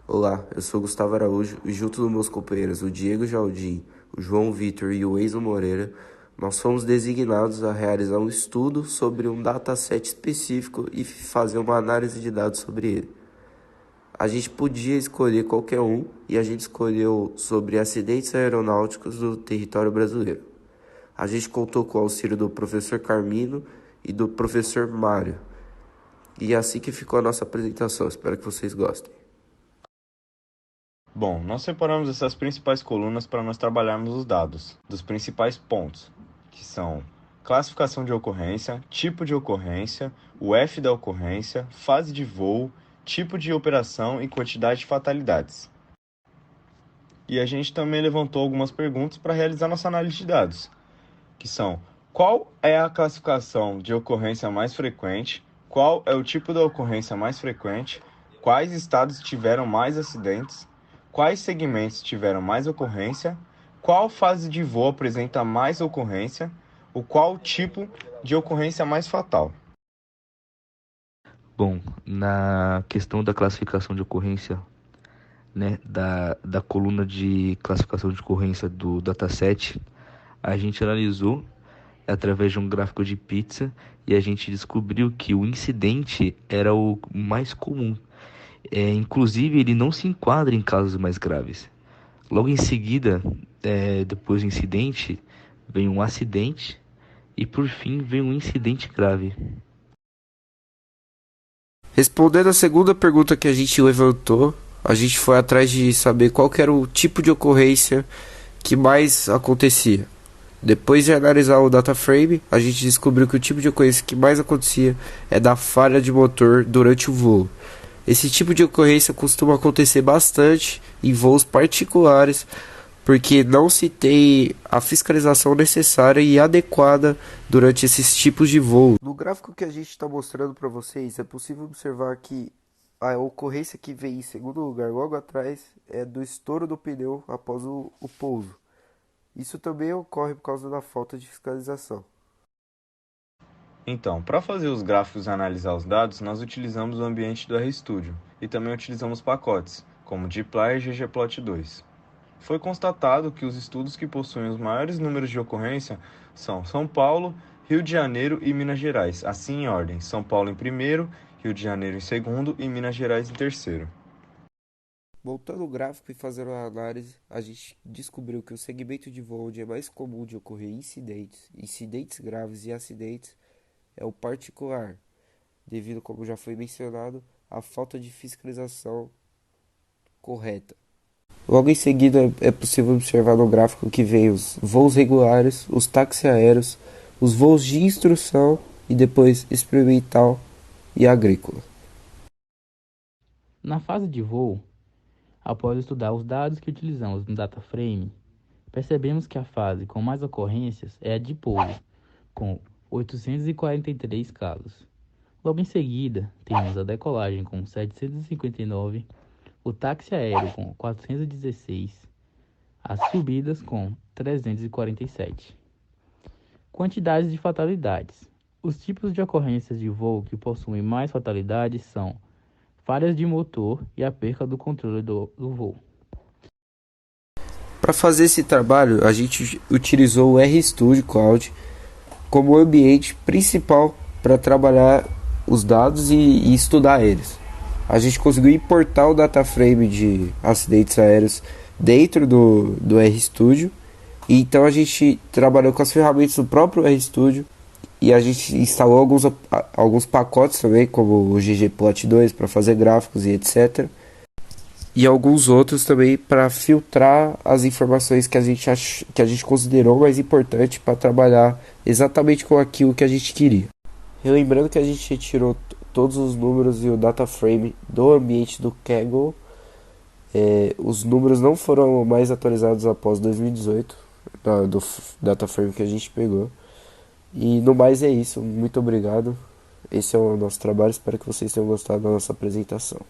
Olá, eu sou Gustavo Araújo e junto dos meus companheiros, o Diego Jardim, o João Vitor e o Enzo Moreira, nós fomos designados a realizar um estudo sobre um dataset específico e fazer uma análise de dados sobre ele. A gente podia escolher qualquer um e a gente escolheu sobre acidentes aeronáuticos do território brasileiro. A gente contou com o auxílio do professor Carmino e do professor Mário. E é assim que ficou a nossa apresentação. Espero que vocês gostem. Bom, nós separamos essas principais colunas para nós trabalharmos os dados dos principais pontos, que são classificação de ocorrência, tipo de ocorrência, o F da ocorrência, fase de voo, tipo de operação e quantidade de fatalidades. E a gente também levantou algumas perguntas para realizar nossa análise de dados, que são: qual é a classificação de ocorrência mais frequente, qual é o tipo da ocorrência mais frequente, quais estados tiveram mais acidentes, quais segmentos tiveram mais ocorrência, qual fase de voo apresenta mais ocorrência, o qual tipo de ocorrência mais fatal. Bom, na questão da classificação de ocorrência, né, da coluna de classificação de ocorrência do dataset, a gente analisou através de um gráfico de pizza e a gente descobriu que o incidente era o mais comum. Inclusive, ele não se enquadra em casos mais graves. Logo em seguida, depois do incidente, vem um acidente e por fim vem um incidente grave. Respondendo a segunda pergunta que a gente levantou, a gente foi atrás de saber qual que era o tipo de ocorrência que mais acontecia. Depois de analisar o data frame, a gente descobriu que o tipo de ocorrência que mais acontecia é da falha de motor durante o voo. Esse tipo de ocorrência costuma acontecer bastante em voos particulares, porque não se tem a fiscalização necessária e adequada durante esses tipos de voo. No gráfico que a gente está mostrando para vocês, é possível observar que a ocorrência que vem em segundo lugar logo atrás é do estouro do pneu após o pouso. Isso também ocorre por causa da falta de fiscalização. Então, para fazer os gráficos e analisar os dados, nós utilizamos o ambiente do RStudio e também utilizamos pacotes, como dplyr e ggplot2. Foi constatado que os estudos que possuem os maiores números de ocorrência são São Paulo, Rio de Janeiro e Minas Gerais, assim em ordem: São Paulo em primeiro, Rio de Janeiro em segundo e Minas Gerais em terceiro. Montando o gráfico e fazendo a análise, a gente descobriu que o segmento de voo onde é mais comum de ocorrer incidentes graves e acidentes é o particular, devido, como já foi mencionado, à falta de fiscalização correta. Logo em seguida, é possível observar no gráfico que vem os voos regulares, os táxis aéreos, os voos de instrução e depois experimental e agrícola. Na fase de voo, após estudar os dados que utilizamos no data frame, percebemos que a fase com mais ocorrências é a de pouso, com 843 casos. Logo em seguida, temos a decolagem com 759, o táxi aéreo com 416, as subidas com 347. Quantidades de fatalidades. Os tipos de ocorrências de voo que possuem mais fatalidades são falhas de motor e a perca do controle do voo. Para fazer esse trabalho, a gente utilizou o RStudio Cloud como ambiente principal para trabalhar os dados e estudar eles. A gente conseguiu importar o dataframe de acidentes aéreos dentro do RStudio, e então a gente trabalhou com as ferramentas do próprio RStudio e a gente instalou alguns pacotes também, como o ggplot2 para fazer gráficos e etc. E alguns outros também para filtrar as informações que a gente considerou mais importante para trabalhar exatamente com aquilo que a gente queria. Relembrando que a gente retirou todos os números e o data frame do ambiente do Kaggle. Os números não foram mais atualizados após 2018, do data frame que a gente pegou. E no mais é isso, muito obrigado. Esse é o nosso trabalho, espero que vocês tenham gostado da nossa apresentação.